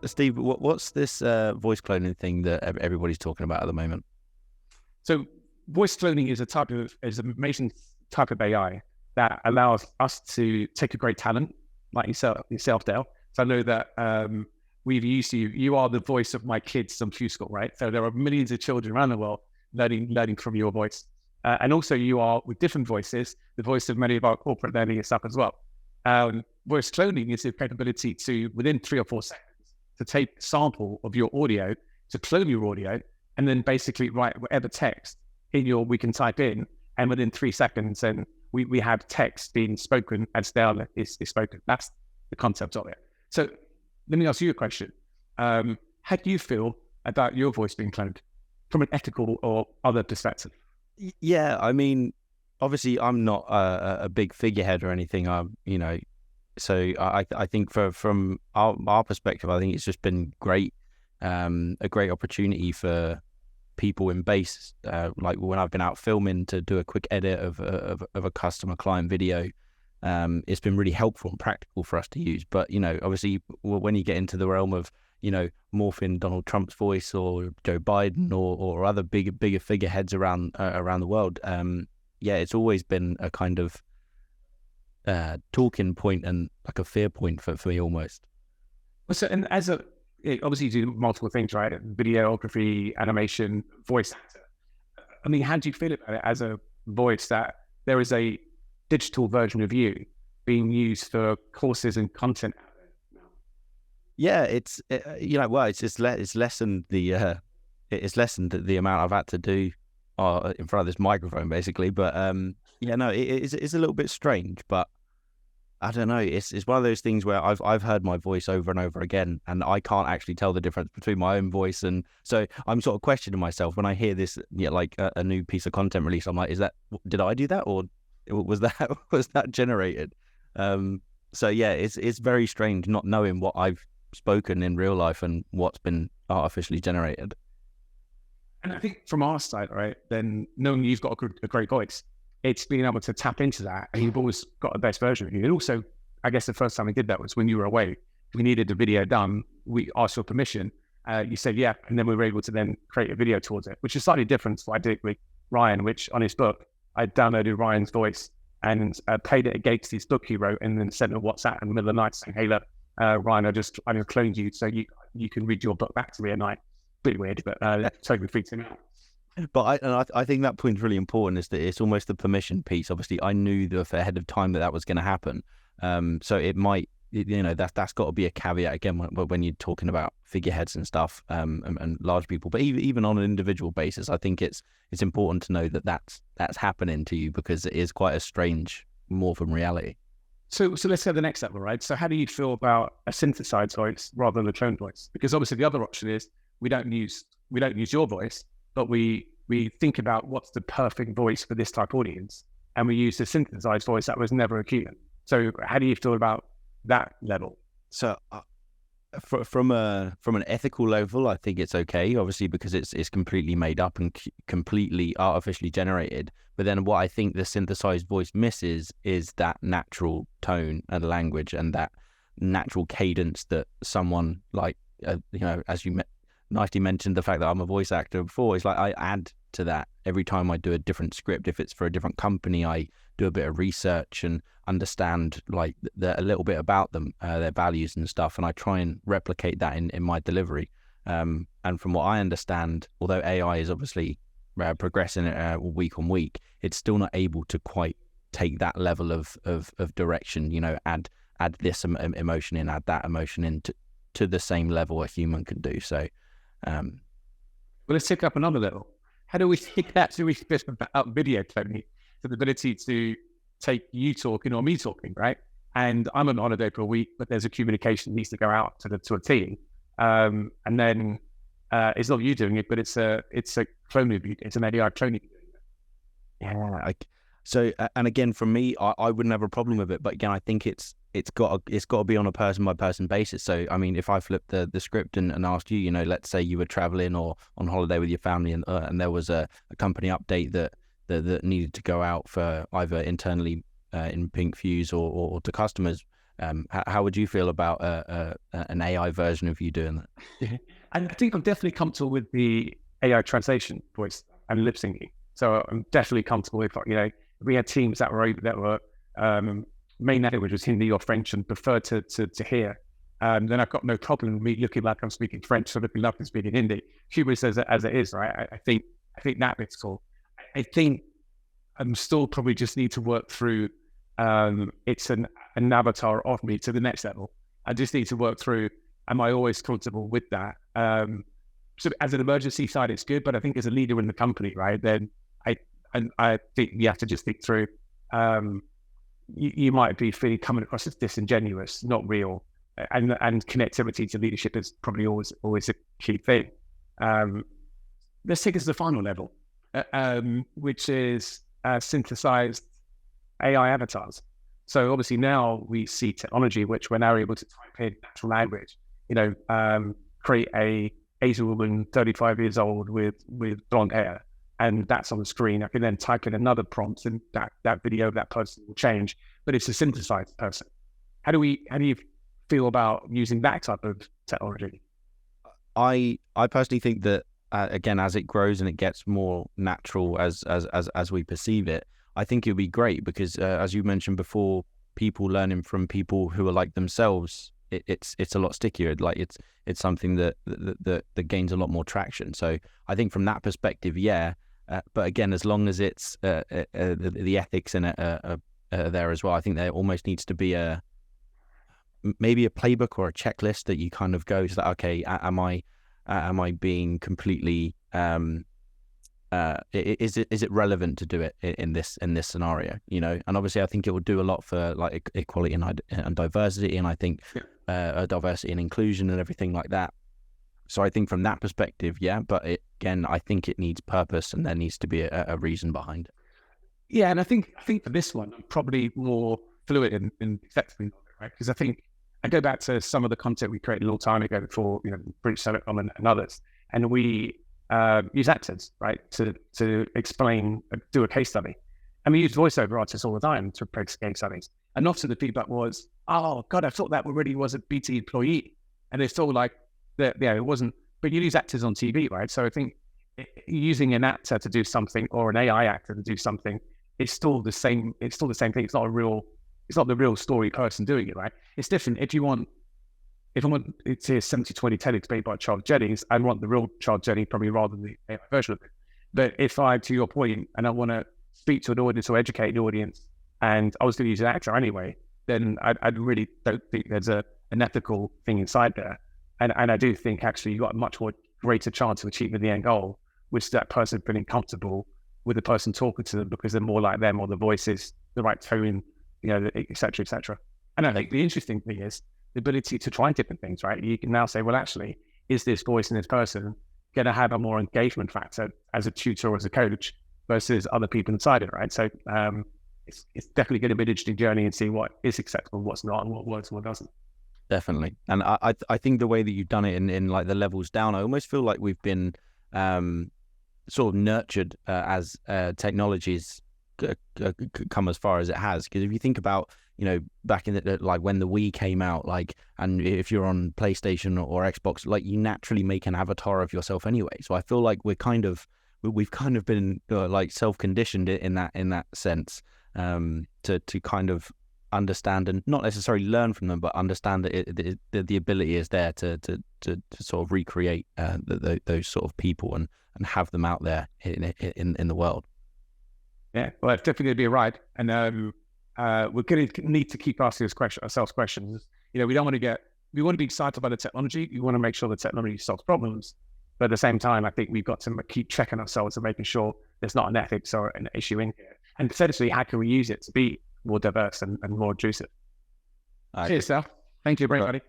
Steve, what's this voice cloning thing that everybody's talking about at the moment? So voice cloning is an amazing type of AI that allows us to take a great talent like yourself, Dale. So I know that we've used you. You are the voice of my kids on Q School, right? So there are millions of children around the world learning from your voice. And also you are, with different voices, the voice of many of our corporate learning and stuff as well. Voice cloning is the capability to, within 3 or 4 seconds, to take a sample of your audio, to clone your audio, and then basically write whatever text we can type in, and within 3 seconds, and we have text being spoken as Dale is spoken. That's the concept of it. So let me ask you a question. How do you feel about your voice being cloned from an ethical or other perspective? Yeah, I mean, obviously, I'm not a big figurehead or anything. So I think from our perspective, I think it's just been great, a great opportunity for people in base, like when I've been out filming, to do a quick edit of a customer client video. It's been really helpful and practical for us to use. But obviously, when you get into the realm of morphing Donald Trump's voice or Joe Biden or other bigger figureheads around the world, it's always been a kind of talking point and like a fear point for me almost. So, and obviously you do multiple things, right? Videography, animation, voice actor. I mean, how do you feel about it as a voice that there is a digital version of you being used for courses and content out there now? Yeah, it's lessened the amount I've had to do in front of this microphone, basically. But it's a little bit strange, but I don't know. It's one of those things where I've heard my voice over and over again, and I can't actually tell the difference between my own voice. And so I'm sort of questioning myself when I hear this, like a new piece of content release. I'm like, did I do that, or was that generated? So yeah, it's very strange not knowing what I've spoken in real life and what's been artificially generated. And I think from our side, right, then knowing you've got a great voice, it's being able to tap into that, and you've always got the best version of you. And also, I guess the first time we did that was when you were away. We needed a video done. We asked for permission. You said, yeah. And then we were able to then create a video towards it, which is slightly different to what I did with Ryan, which on his book, I downloaded Ryan's voice and played it against his book he wrote, and then sent a WhatsApp in the middle of the night saying, hey, look, Ryan, I just cloned you so you can read your book back to me at night. Pretty weird, but totally freaked him out. But I think that point's really important, is that it's almost the permission piece. Obviously, I knew ahead of time that was going to happen. So it might, that's got to be a caveat again when you're talking about figureheads and stuff, and large people. But even on an individual basis, I think it's important to know that that's happening to you, because it is quite a strange morph from reality. So let's go to the next level, right? So how do you feel about a synthesized voice rather than a cloned voice? Because obviously the other option is we don't use your voice, but we think about what's the perfect voice for this type of audience, and we use a synthesized voice that was never a human. So how do you feel about that level? So from an ethical level, I think it's okay, obviously, because it's completely made up and completely artificially generated. But then what I think the synthesized voice misses is that natural tone and language and that natural cadence that someone like, as you nicely mentioned, the fact that I'm a voice actor before, it's like I add to that every time I do a different script. If it's for a different company, I do a bit of research and understand like a little bit about them, their values and stuff, and I try and replicate that in my delivery. And from what I understand, although AI is obviously progressing week on week, it's still not able to quite take that level of direction. Add this emotion in, add that emotion in to the same level a human can do. So. Well, let's take up another level. How do we think that? Do we speak about video cloning, the ability to take you talking or me talking, right? And I'm on holiday for a week, but there's a communication that needs to go out to a team, and then it's not you doing it, but it's a clone of you. It's an AI clone of you doing it. Yeah. So, and again, from me, I wouldn't have a problem with it. But again, I think it's got to be on a person by person basis. So, I mean, if I flipped the script and asked you, let's say you were traveling or on holiday with your family, and there was a company update that needed to go out for either internally in Pink Fuse or to customers, How would you feel about an AI version of you doing that? Yeah. And I think I'm definitely comfortable with the AI translation voice and lip syncing. So I'm definitely comfortable if, you know, we had teams that were main language was Hindi or French and preferred to hear. Then I've got no problem with me looking like I'm speaking French or looking like I'm speaking Hindi. Humorous as it is, right? I think that bit's cool. I think I'm still probably just need to work through it's an avatar of me to the next level. I just need to work through, am I always comfortable with that? So as an emergency side, it's good, but I think as a leader in the company, right, then I think you have to just think through, you might be coming across as disingenuous, not real. And connectivity to leadership is probably always a key thing. Let's take us to the final level, which is synthesized AI avatars. So obviously now we see technology which we're now able to type in natural language, you know, create a Asian woman, 35 years old with blonde hair, and that's on the screen. I can then type in another prompt and that video of that person will change, but it's a synthesized person. How do you feel about using that type of technology? I personally think that again, as it grows and it gets more natural as we perceive it, I think it would be great because as you mentioned before, people learning from people who are like themselves, it's a lot stickier. Like it's something that gains a lot more traction. So I think from that perspective, yeah. But again, as long as it's the ethics in it are there as well, I think there almost needs to be maybe a playbook or a checklist that you kind of go to that. Okay, am I being completely is it relevant to do it in this scenario, you know? And obviously I think it will do a lot for like equality and diversity, and I think diversity and inclusion and everything like that. So I think from that perspective, yeah, but again, I think it needs purpose and there needs to be a reason behind it. Yeah, and I think for this one, I'm probably more fluid in effectively, right? Because I think I go back to some of the content we created a long time ago before, you know, British Telecom and others, and we use actors, right, to explain, do a case study. And we use voiceover artists all the time to prepare case studies. And often the feedback was, oh, God, I thought that already was a BT employee. And it's still like, yeah, it wasn't, but you use actors on TV, right? So I think using an actor to do something or an AI actor to do something, it's still the same thing. It's not the real story person doing it, right? It's different. If I want it to 70-20 TEDx made by Charles Jennings, I want the real Charles Jennings probably rather than the AI version of it. But if to your point, and I want to speak to an audience or educate an audience, and I was going to use an actor anyway, then I really don't think there's an ethical thing inside there. And I do think actually you got a much more greater chance of achieving the end goal, which is that person feeling comfortable with the person talking to them because they're more like them, or the voice is the right tone, you know, et cetera, et cetera. And I think the interesting thing is the ability to try different things, right? You can now say, well, actually, is this voice and this person going to have a more engagement factor as a tutor or as a coach versus other people inside it, right? So it's definitely going to be an interesting journey and see what is acceptable, what's not, and what works and what doesn't. Definitely. And I think the way that you've done it in like the levels down, I almost feel like we've been sort of nurtured as technologies come as far as it has. Because if you think about, you know, back in the, like when the Wii came out, like, and if you're on PlayStation or Xbox, like you naturally make an avatar of yourself anyway. So I feel like we've kind of been like self-conditioned in that sense, to kind of understand and not necessarily learn from them, but understand that the ability is there to sort of recreate those sort of people and have them out there in the world. Yeah, well, it's definitely going to be a ride, and we're going to need to keep asking ourselves questions. You know, we want to be excited by the technology. We want to make sure the technology solves problems, but at the same time, I think we've got to keep checking ourselves and making sure there's not an ethics or an issue in here. And essentially, how can we use it to be more diverse and more intrusive? Cheers, Sal. Thank you, everybody.